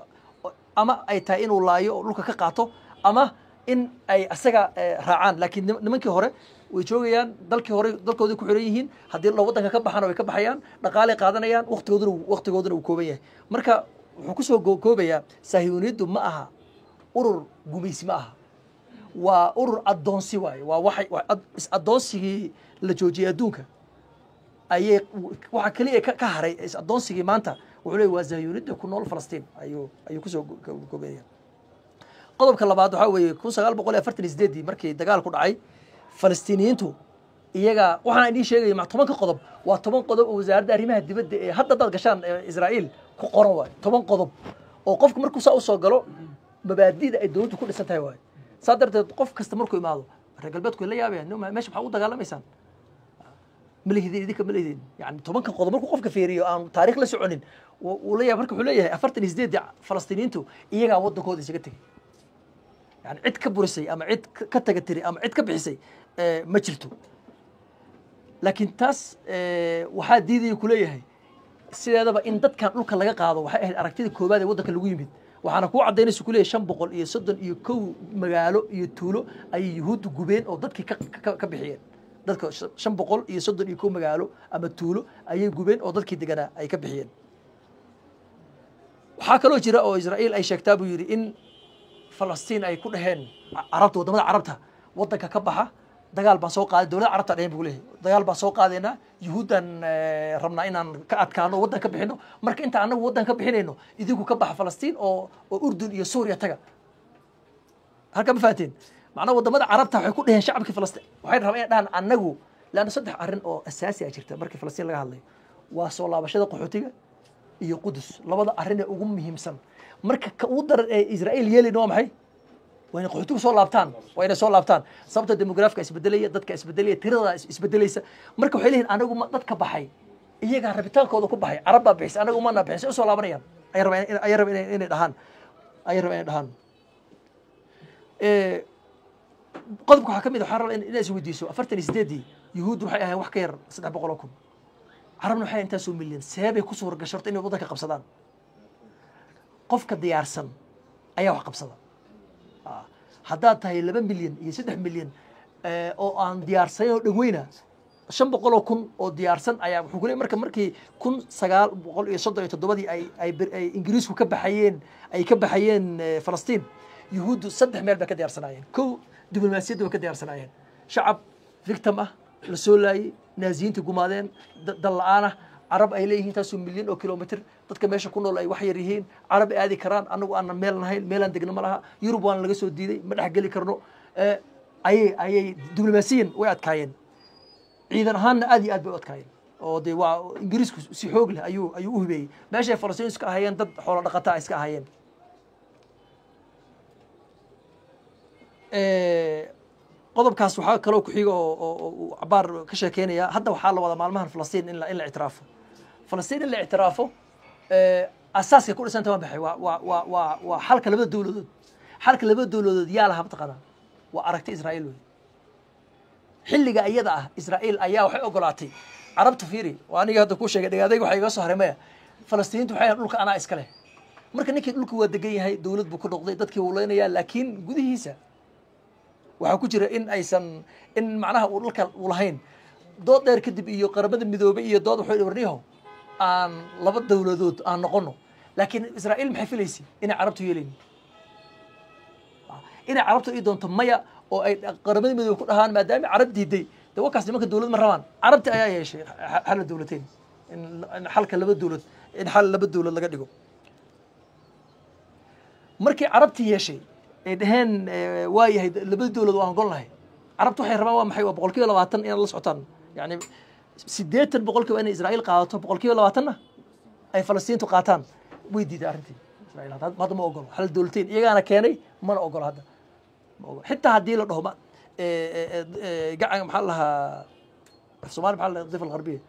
ama ay tahay inuu laayo oo dhulka ka qaato ama in ay asaga raacaan laakiin nimankii hore way joogayaan dalkoodii ku xiran yihiin haddii la wadanka ka baxana way ka baxayaan dhaqaale qaadanayaan waqtigooduna uu kooban yahay marka wuxuu ku soo koobayaa sahyuuniyaddu ma aha urur gumaysi ma aha وأور أدونسي واي وواحد أدونسي لجوجي أدونك أيه وحكلي كهري أدونسي مانتا وعليه وزيونيد كنول فلسطين أيو كسو كوبيا قضب كلا بعض حاوي كوسا قال بقول أفرت الإزدادي مركي دجال كل عاي فلسطينيين تو iyaga waxaan idin sheegay ma 10 qodob waa 10 qodob oo wasaaradda arrimaha dibadda ee hadda dad gashaan Israa'iil ku qoran waay 10 qodob oo qofku markuu soo galo mabaadiida ay dawladdu ku dhisan tahay waay sadarteed qof kasta markuu imaado reer galbeedku la yaabayaan meesha waxa u dagaalamaysan malihidin idinka malihidin yani 10 qodob markuu qofka fiiriyo aan taariikh la soconin uu la yaab markuu wuxuu leeyahay 48 Falastiiniintu iyaga wadankooda isaga tagay yani cid ka burisay ama cid ka tagatiri ama cid ka bixisay ma jirto laakiin taas waxaa diiday ku leeyahay sideedaba in dadkan dhulka laga qaado waxay ahayd aragtida koobaad ee wadanka lagu yimid waxaana ku cadeynaysa ku leeyahay 531 magaalo iyo tuulo ay yuhuuddu gubeen oo dadkii ka bixiyeen dadka 531 magaalo ama tuulo ayay gubeen oo dadkii deganaa ay ka bixiyeen waxaa kaloo jira oo Israa'iil ay sheegtaa buu yiri in Falastiin ay ku dhaheen carabta wadamada carabta wadanka ka baxa dagaal baan soo qaaday dawladda carabta dheen buu leeyahay dagaal baan soo qaadayna yuhuudan rabnaa inaan ka adkaano wadan ka bixino marka inta anagu wadan ka bixinayno idinku ka bax Falastiin oo Urdun iyo Suuriya taga halka ma faateen macna wadamada carabta waxay ku dhaheen shacabka Falastiin waxay rabaan in dhaan anagu laana saddex arrin oo asaasi ah jirta markii Falastiin laga hadlayo waa soo laabashada qaxootiga iyo Qudus labada arrin ee ugu muhiimsan marka ka u daran ee Israa'iil yeelin waa maxay وين قحطوك صار لابتان وين صار لابتان صبت الديموغرافيا إسبدلية ضدك إسبدلية تيردا إسبدلية مركب حيلين أنا قوم ضدك بحي إيه قاعد ربيتان كودو كبحي عربة بحس أنا قوم أنا بحس أصلا لابنيان أيرب إن دهان أيرب إن دهان قدبك حكمي ده حرر إن يسوي ديسو أفرتني سديدي يهود وحيها وحكير صدق بقولكم عربنا حي أنت سو مليون سابي كسور قشرت إنه ضدك قبصدان قفك ديارسن أيه وقبصدان haddaad tahay 2 milyan iyo 3 milyan oo aan diyaarsan oo dhaweyna 500 kun oo diyaarsan ayaa wuxuu ku leeyahay markii 1937 ay Ingiriisku ka baxayeen Falastiin yuhuuddu 3 meel bay ka diyaarsanaayeen koo diblomaasiyadda way ka diyaarsanaayeen shacab victim ah la soo laayay naaziyiinta gumaadeen dal la'aan ah عرب أي ليه تاسو مليون أو كيلومتر تذكر ماشي كنا لا يوحي ريهين عرب آدي كران أنا وأنا ميل نهاي ميلان دقنا ملها يوروبان لقى سودي من حق لي كرنو أي دبلوماسيين وقعد كاين إذا هان آدي بوقت كاين أو دي إنجليز سيحوق له أيوه بي ماشي فلسطين سكا هايين ضد حول القطاع سكا هايين قضب كاس وحاك كلو كحيجو وعبار كشكينيا هذا وحال وضع معلمها فلسطين إلا اعترافه فلسطين إلا اعترافه أساسي كل سنة تمام بحي وحالك لبد الدولة حالك لبد الدولة ديالها بتقنا وأركت إسرائيل حلقة أيضا إسرائيل أيها وحي أقولاتي عربت فيري وأنا قاعد أقول شيء قاعد أقول حاجة صهر ما فلسطين تحيي لك أنا إسكله مركز نيك لك ودقي هاي دولة بكل نقطة تدك ولينا يا لكن جودي هيسا waxaa ku jira in aysan in macnaha uu dhulka ulahayn dood dheer kadib iyo qarabada midoobe iyo dood wuxuu warniyo aan laba dawladood aan noqono laakiin Israa'iil maxay filaysi in carabtu yeeleen in carabtu ay doonto maya oo ay qarabada midoobe ku dhahaan maadaama carab diiday wakaas nimanka dawlad ma rabaan carabta ayaa yeeshay xal dawladeyn in xalka laba dawlad in xal laba dawlad laga dhigo markii carabti yeeshay دهن وايه لبد دولة وان قلنا هي عربتوا حي ربما ما حي وبقول كذا لواتن إن الله سبحانه يعني سديت بقول كذا إن إسرائيل قاطع بقول كذا لواتنا أي فلسطين تقاطعن ويدي دارنتي إسرائيل هذا ما أقول حل دولتين إيه أنا كاني ما أقول هذا حتى هدي له هم قاعد محلها الصومال محل الضفة الغربية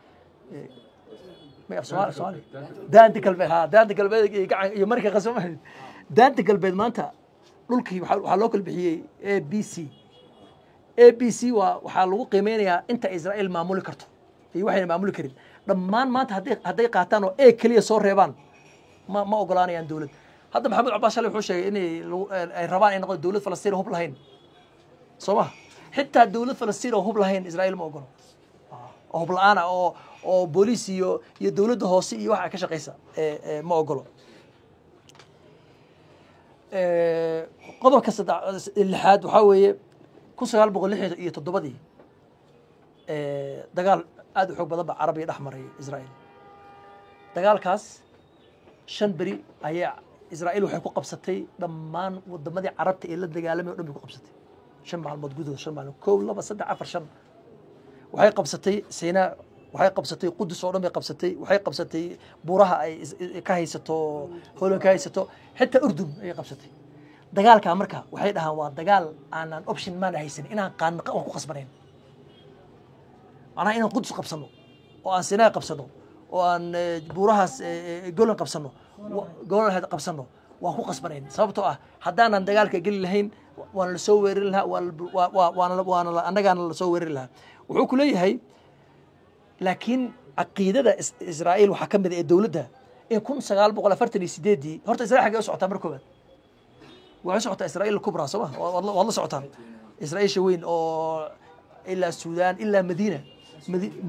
ما الصومال دانتي كلبه دانتي كلبه قاعد يمرك قسمه دانتي كلبه ما أنت dhulkii waxa loo kala bixiyay ABC waxa lagu qiimeeyaa inta Israa'iil maamuli karto iyo waxay maamuli karin dhammaan maanta haday qaataan oo kaliya soo reebaan ma ogolaanayaan dawlad hadda maxamed Cabbaas Shale wuxuu sheegay in ay rabaan in noqdo dawlad Falastiin hub lahayn Soomaa xitaa dawlad Falastiin hub lahayn Israa'iil ma ogolo hub la'aan oo booliis iyo dawladda hoose iyo waxa ka shaqeysa ma ogolo qodobka 6 waxa weeye kun sagaal boqol lix iyo toddobadii dagaal aad u xoog badan baa carabiga dhex maray Israa'iil dagaalkaas 5 beri ayaa Israa'iil waxay ku qabsatay dhammaan wadamadii carabta ee la dagaalamay oo dhan bay ku qabsatay 5 maalmood gudahood 5 maalmood 1 2 3 4 5 waxay qabsatay Siinaa waxay qabsatay Qudus oo dhan bay qabsatay waxay qabsatay buuraha ay ka haysato hoolan ka haysato xitaa Urdun ay qabsatay dagaalka marka waxay dhahaan waa dagaal aanan option ma haysan inaan qaan ku qasbanayn ana inaan Qudus qabsano oo aan Siinaa qabsano oo aan buurahaas Golan qabsano Golan had qabsano waan ku qasbanayn sababtoo ah haddaanan dagaalka gali lahayn waan la soo weerin lahaa waan annaga la soo weerin lahaa wuxuu ku leeyahay laakiin aqeedada Israa'iil waxa kamid ah dawladda in 1948 horta Israa'iil xagee u socotaa markooda waxay socotaa Israa'iil kubra soo wala socotaan Israa'iil weyn oo ilaa Suudaan ilaa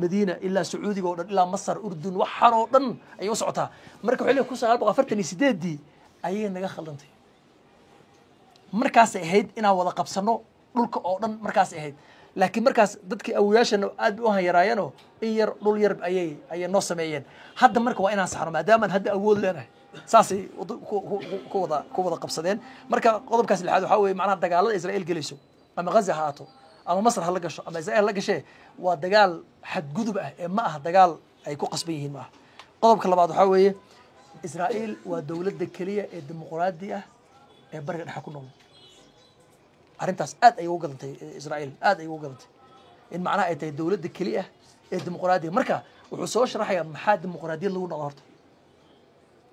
Madiina ilaa Sacuudiga oo dhan ilaa Masar Urdun waxaan oo dhan ay u socotaa marka waxay leeyihiin 1948 ayay naga khaldantay markaas ay ahayd inaan wada qabsano dhulka oo dhan markaas ay ahayd laakiin markaas dadkii awooyaashana aad u hayraayeen oo in yar dhul yar ayay noo sameeyeen hadda marka waa inaan saxno maadaama hadda awood leenahay saasay ku wada qabsadeen marka qodobkaas lixaad waxa weeye macnaha dagaalada Israa'iil galayso ama Gaza haato ama Masar ha la gasho ama Israa'iil la gashay waa dagaal xadgudub ah ee ma aha dagaal ay ku qasban yihiin ma aha qodobka labaad waxa weeye Israa'iil waa dawladda kaliya ee dimuqraadi ah ee bariga dhexe ku nool arrintaas aad ay ugu galantay Israa'iil aad ay ugu galantay in macnaha ay tahay dawladda kaliya ee dimuqraadiga marka wuxuu soo sharaxayaa maxaa dimuqraadiyad lagu noqdo horta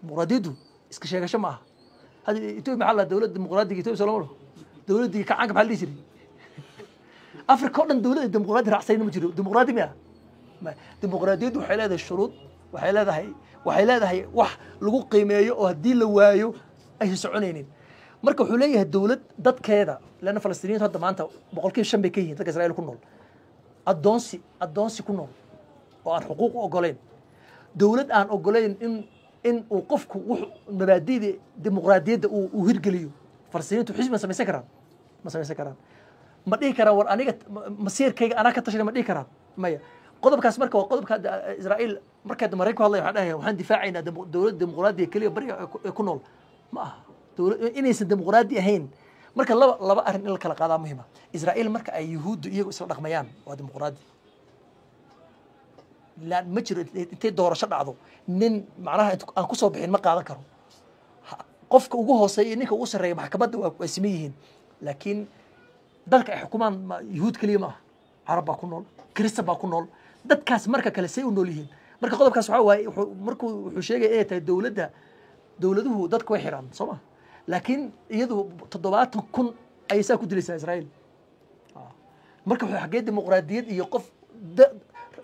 dimuqraadiyadu iska sheegasho ma aha hada Itoobiya maxaa la dawladda dimuqraadiga Itoobiya Soomaaliya dawladda ka caanka maxaa la jiray Afrika oo dhan dawladda dimuqraadi raacsan ma jiro dimuqraadi ma dimuqraadiyadu waxay leedahay shuruud waxay leedahay wax lagu qiimeeyo oo hadii la waayo ay soconaynin marka wuxuu leeyahay dawlad dadkeeda lana Falastiiniyiintu hadda maanta 5% bay ka yihiin dadka Israa'iil ku nool adoonsi ku nool oo aan xuquuq u ogoleyn dawlad aan ogoleyn in uu qofku mabaadi'da dimuqraadiyadda uu hirgeliyo Falastiiniyiintu xisbi ma samaysan karaan ma dhihi karaan war aniga masiirkayga anaa ka tashanay ma dhihi karaan maya qodobkaas marka waa qodobka Israa'iil marka Mareykanku hadlay waxa dhahay waxaan difaacaynaa dawladda dimuqraadiga kaliya bariga ku nool ma aha dawlad inaysan dimuqraadi ahayn marka laba arrin in la kala qaadaa muhiim ah Israa'iil marka ay yuhuuddu iyagu isla dhaqmayaan waa dimuqraadi laan ma jiro intay doorasho dhacdo nin macnaha aan ku soo bixin ma qaadan karo qofka ugu hooseeya ninka ugu sareeya maxkamadda waa siman yihiin laakiin dalka ay xukumaan yuhuud kaliya ma aha carab baa ku nool kristan baa ku nool dadkaas marka kale say u nool yihiin marka qodobkaas waxa waaye wuxuu sheegay inay tahay dawladuhu dadka way xiraan soo ma laakiin iyadu 70,000 ay saa ku dilaysaa Israa'iil marka wuxuu xagee dimuqraadiyad iyo qof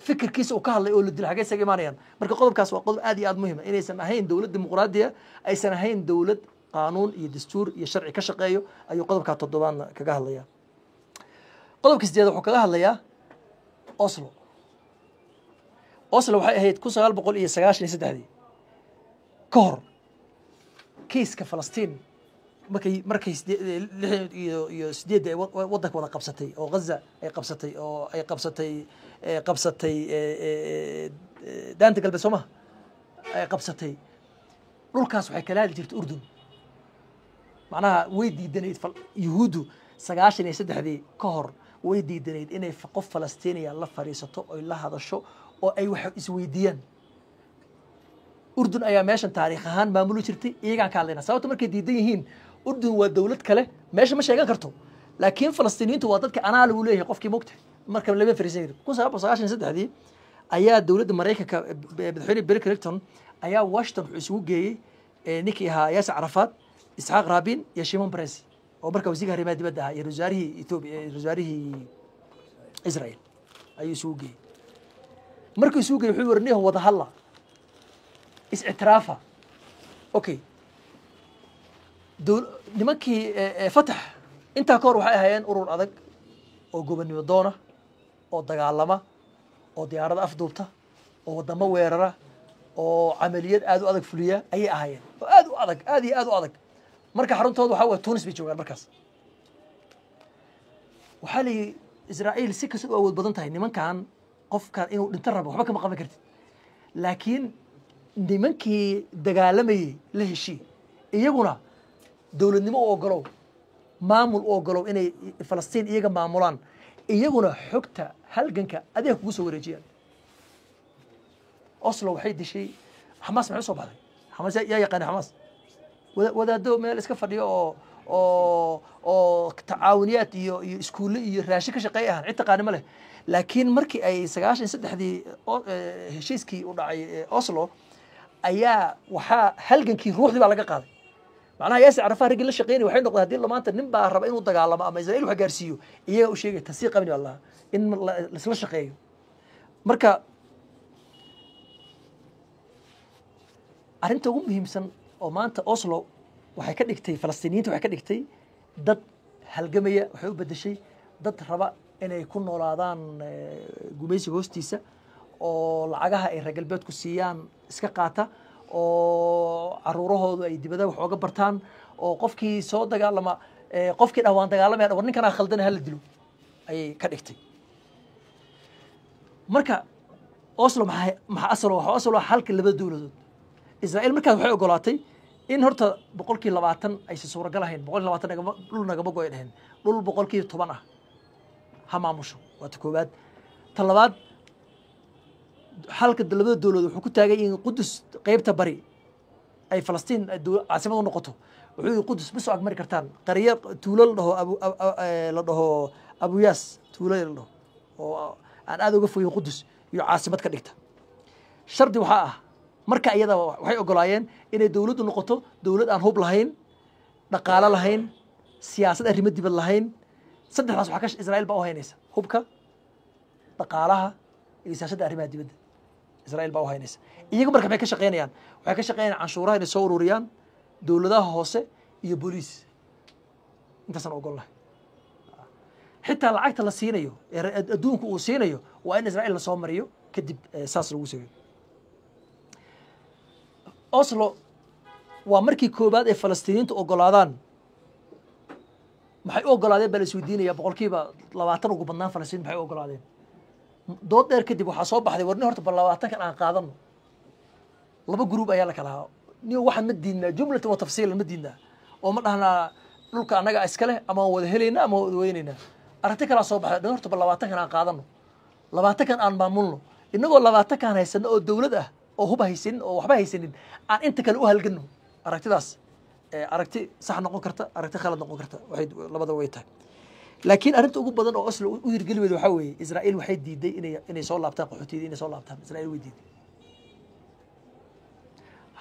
fikirkiisa uu ka hadlay oo la dilay xagee isaga imaanayaan marka qodobkaas waa qodob aad iyo aad muhiim ah inaysan ahayn dawlad dimuqraadiya aysan ahayn dawlad qaanuun iyo dastuur iyo sharci ka shaqeeyo ayuu qodobka 7 kaga hadlayaa qodobka 8 wuxuu kaga hadlayaa Oslo waxay ahayd 1993 ka hor kiiska Falastiin markay 6 iyo 8 wadanka wada qabsatay oo Gaza ay qabsatay daanta galbeed Soomaa ay qabsatay dhulkaas waxay kala hadli jirtay Urdun macnaha way diidanayd yuhuuddu 93 ka hor way diidanayd inay qof Falastiiniya la fariisato oo la hadasho oo ay wax isweydiiyaan Urdun ayaa meeshan taariikh ahaan maamuli jirtay iyaga ka hadlayna sababta markay diidan yihiin Urdun waa dawlad kale meesha ma sheegan karto laakiin Falastiiniyiintu waa dadka anaa lagu leeyahay qofkii moogtay marka laba fariisan 1993 ayaa dawladda Mareykanka madaxweyne Bill Clinton ayaa Washington wuxuu isugu geeyay ninkii ahaa Yasser Arafat Isxaaq Rabin iyo Shimon Peres oo marka wasiirka arrimaha dibadda ahaa iyo wasaarihii Itoobiya wasaarihii Israa'iil ayuu isugu geeyay markuu isugu geeyay wuxuu warnay wada hadla is-i'tiraafa okay nimankii Fatah inta ka hor waxay ahaayeen urur adag oo gobonimo doona oo dagaalama oo diyaarada afduubta oo wadamo weerara oo amaliyad aad u adag fuliya ayay ahaayeen oo aad u adag marka xaruntooda waxa way Tunis bay joogaan markaas وحالي إسرائيل سكس أول بدن تاني من كان قف كان إنه نتربه وحبك ما قام كرت لكن nimankii dagaalamayay la heshii iyaguna dawladnimo u ogolow maamul u ogolow inay Falastiin iyaga maamulaan iyaguna xogta halganka adeeg ugu soo wareejiyaan Oslo waxay dishay Hamas ma soo baxday Hamas yaa yaqaan Hamas wadaado meel iska fadhiyo oo tacaawuniyaad iyo iskuulo iyo raashin ka shaqeeyaan cid taqaan ma leh laakiin markii ay 93dii heshiiskii u dhacay Oslo ayaa waxa halgankii ruuxdii baa laga qaaday macnaha Yaasir Carafa ragii la shaqeynay waxay noqdeen hadii lamaanta nin baa raba inuu dagaalamo ama Israa'iil wax gaarsiiyo iyaga u sheegay tasiiq qabni Allah in la isla shaqeeyo marka arinta ugu muhiimsan oo maanta Oslo waxay ka dhigtay Falastiiniyiinta waxay ka dhigtay dad halgamaya waxay u bedeshay dad raba inay ku noolaadaan gumaysiga hoostiisa oo lacagaha ay reer galbeedku siiyaan iska qaata oo caruurahoodu ay dibadda wax uga bartaan oo qofkii soo dagaalama qofkii dhawaan dagaalamaya war ninkan aan khaldan hal dilo ayay ka dhigtay marka Oslo waxa asal halka laba dawladood Israa'iil markaa waxay ogolaatay in horta 20 ay suuragal ahayn 20 dhul naga boqoy dhayn dhul 10 ah ha maamusho waa koobaad talabaad halka labada dawladood wuxuu ku taagay in Qudus qaybta bari ay Falastiin caasimad u noqoto wuxuu Qudus ma soo agmari kartaan qariyo tuulo la dhaho Abu Yas tuulo la dhaho oo aan aad uga fogeyn Qudus iyo caasimad ka dhigta shardi waxa ah marka iyada waxay ogolaayeen inay dawladdu noqoto dawlad aan hub lahayn dhaqaale lahayn siyaasad arrimo dibad lahayn saddexdaas waxa ka Israa'iil baa u haynaysa hubka dhaqaalaha iyo siyaasadda arrimaha dibadda Israa'iil baa u haynaysa iyagu marka maxay ka shaqeynayaan waxay ka shaqeynayaan canshuuraha inay soo ururiyaan dawladaha hoose iyo booliis intaasna ogolahay xitaa lacagta la siinayo adduunku uu siinayo waa in Israa'iil la soo mariyo kadib saas lagu sameeyo Oslo waa markii koobaad ee Falastiiniintu ogolaadaan maxay ogolaadeen bal isweydiinaya boqolkiiba 20 ugu badnaan Falastiin maxay ogolaadeen dood dheer kadib waxa soo baxday warni horta bal 20 kan aan qaadano laba group ayaa la kala haa ni waxa ma diidna jumlada wa tafsiil ma diidna oo ma dhahna dhulka anaga iska leh ama wada helayna ama wada weynayna aragti kala soo baxday horta bal 20 kan aan qaadano 20 kan aan maamulno inagoo 20 kan haysano oo dawlad ah oo hub haysan oo waxba haysanin aan inta kale u halgano aragtidaas aragti sax noqon karta aragti khalad noqon karta waxay labada way tahay laakiin arinta ugu badan oo Oslo u hirgeli weyd waxa weeye Israa'iil waxay diiday inay soo laabtaan qaxootiga inay soo laabtaan Israa'iil way diiday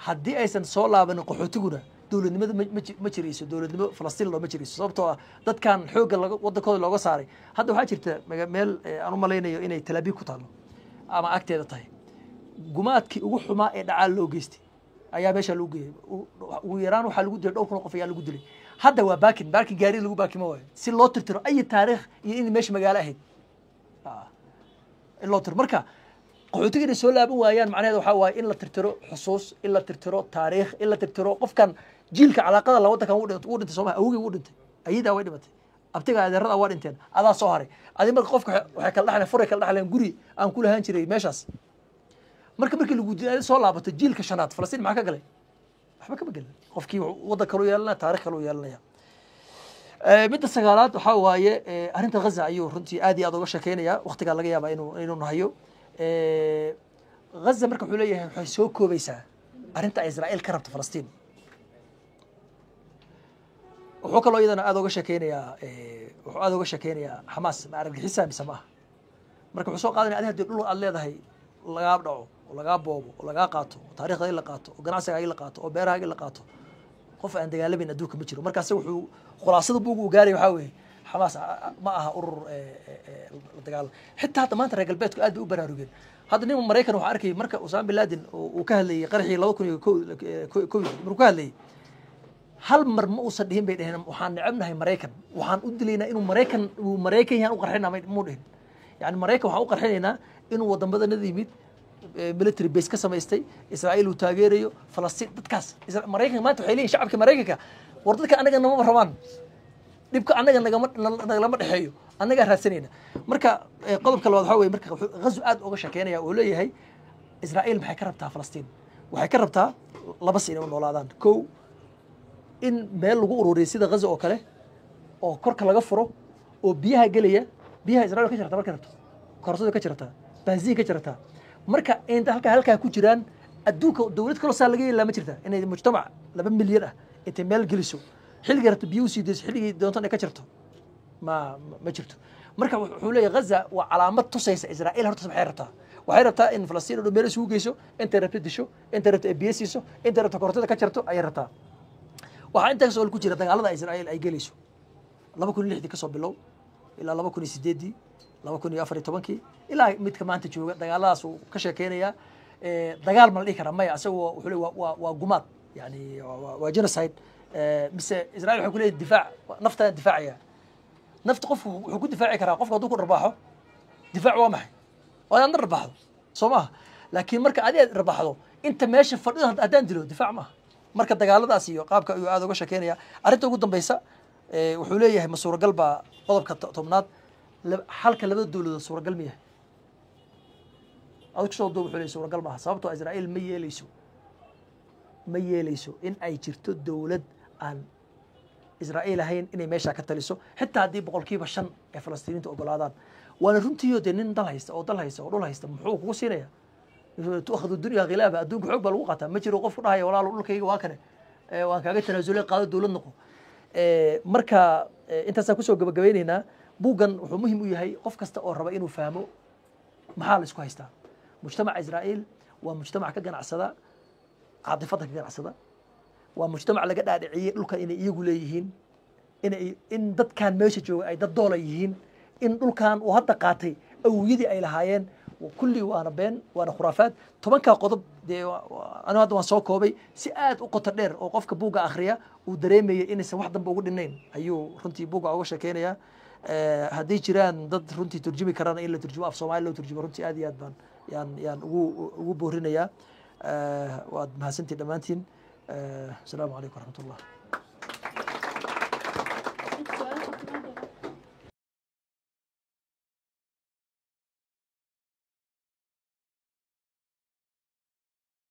haddii aysan soo laaban qaxootiguna dawladnimada ma jirayso dawladnimo Falastiin loo ma jirayso sababtoo ah dadkan xoogga wadankooda looga saaray hadda waxa jirta meel aan u maleynayo inay Tel Aviv ku taalo ama agteeda tahay gumaadkii ugu xumaa ee dhacaal loo geystay ayaa meesha lagu geeyay ugu yaraan waxa lagu dilay dhowr kun oo qof ayaa lagu dilay hadda waa baakin gaari lagu baakimo waayo si loo tirtiro ay taariikh iyo in meesha magaalo ahayd in loo tirtiro marka qaxootiga inay soo laaban waayaan macnaheedu waxa waaye in la tirtiro xusuus in la tirtiro taariikh in la tirtiro qofkan jiilka calaaqada la wadankan uu dhintay Soomaaliya awgii uu dhintay ayada way dhimatay abtiga adeerada waa dhinteen adaa soo haray adii marka qofka waxay kala dhaxleen furay kala dhaxleen guri aan ku lahaan jiray meeshaas markii lagu diiday soo laabato jiilka shanaad Falastiin maxaa ka galay waxba kama galin qofkii wadan kale u yeelanaa taariikh kale u yeelanaya midda sagaalaad waxa waaye arinta Gaza ayuu runtii aad iyo aad uga sheekeynaya waqtiga laga yaabaa inuu nahayo Gaza marka wuxuu leeyahay waxay soo koobaysaa arinta Israa'iil ka rabta Falastiin wuxuu kaloo iyadana aad uga sheekeynayaa Hamas ma arag xisaab misama marka wuxuu soo qaadanaya hadii dhul aad leedahay laga dhaco laga boobo laga qaato taariikhda la qaato ganacsiga la qaato oo beeraha la qaato qof aan dagaalamin adduunka ma jiro markaas wuxuu khulaasada buugu gaaray waxa weeye Hamas ma aha urur la dagaal xitaa maanta reer galbeedku aad u baraarugeen hadda nin Mareykan waxa arkay marka Osama bin Laden uu ka hadlayay qarxii 2001 markuu ka hadlayay hal mar ma uusan dhihin bay dhaheen waxaan necebnahay Mareykan waxaan u dilaynaa inuu Mareykan yahay u qarxinaa ma dhihin yani Mareykan waxa u qarxinaynaa inuu wadamada yimid military base ka samaystay Israa'iil uu taageerayo Falastiin dadkaas Mareykan maanta waxay leeyihiin shacabka Mareykanka war dadka anaga nama rabaan dhibka anaga nagama dhaxeeyo annagaa raadsanayna marka qodobka labaad waxaa weye marka ghazo aad uga sheekeynaya oo leeyahay israa'iil maxay ka rabtaa falastiin waxay ka rabtaa laba si inay u noolaadaan kow in meel lagu ururiyo sida ghazo oo kale oo korka laga furo oo biyaha gelaya biyaha israa'iil ka jirta marka rabto korsada ka jirta baasiin ka jirta marka inta halkaa ku jiraan adduunka dawlad kale saa laga yeelaa ma jirta inay mujtamac 2 milyan ah intay meel geliso xilliga rabto biyo sii deys xilligii doontan ay ka jirto ma jirto marka wuxuu leeyahay Gaza waa calaamad tusaysa Israa'iil horta waxay rabtaa in Falastiin oo meel isugu geyso inta rabto disho inta rabto biyo siiso inta rabto korontada ka jirto ay rabtaa waxa intaas oo ku jira dagaalada Israa'iil ay gelayso 2006 ka soo bilow ilaa 2008 2014 ilaa midka maanta jooga dagaaladaas uu ka sheekeynaya dagaal ma la dhihi karaa maya asagoo wuxuu leeyahay waa gumaad yani waa genocide mise Israa'iil wuxuu ku leeyahay difaac nafta difaacaya nafta qof wuxuu ku difaaci karaa qofka hadduu ku rabaaxo difaac waa maxay waa inaad rabaaxdo soo maaha laakiin marka adiga rabaaxdo inta meesha fadhido haddaan dilo difaac maaha marka dagaaladaas iyo qaabka ayuu aad uga sheekeynaya arrinta ugu dambaysa wuxuu leeyahay ma suuragal baa qodobka tobnaad halka labada dawladood suuragal ma yahay adku soo doob wuxuu leeyahay suuragal maaha sababtoo Israa'iil ma yeelayso in ay jirto dawlad aan Israa'iil ahayn inay meesha ka taliso xitaa haddii 5% ee Falastiiniinta ogolaadaan waana runtii oo nin dal haysta oo dhul haysta muxuu kugu siinaya tuukhadu dunya khilaaba adduunka xoog baa lagu qaataa ma jiro qof ku dhahayo walaal dhulkayga waa kane waan kaaga tanaasulay qaado dawlad noqo marka intaasaan kusoo gabagabaynaynaa buuggan wuxuu muhiim u yahay qof kasta oo raba inuu fahmo maxaa la isku haystaa mujtamaca Israa'iil waa mujtamac ka ganacsada caadifada ka ganacsada waa mujtamac laga dhaadhiciyay dhulkan inay iyagu leeyihiin in dadkan meesha jooga ay dad doola yihiin in dhulkan uu hadda qaatay awiyadii ay lahaayeen kulli waana been waana khuraafaad 10 qodob anu hadda waan soo koobay si aad u qoto dheer oo qofka buugga akhriya uu dareemayo inaysan wax dambe ugu dhinayn ayuu runtii buugga uga sheekeynaya haddii jiraan dad runtii turjumi karaan in la turjumo af Soomaali loo turjumo runtii aad iyo aad baan yaan ugu boorinayaa waad mahadsantiin dhammaantiin السلام عليكم ورحمة الله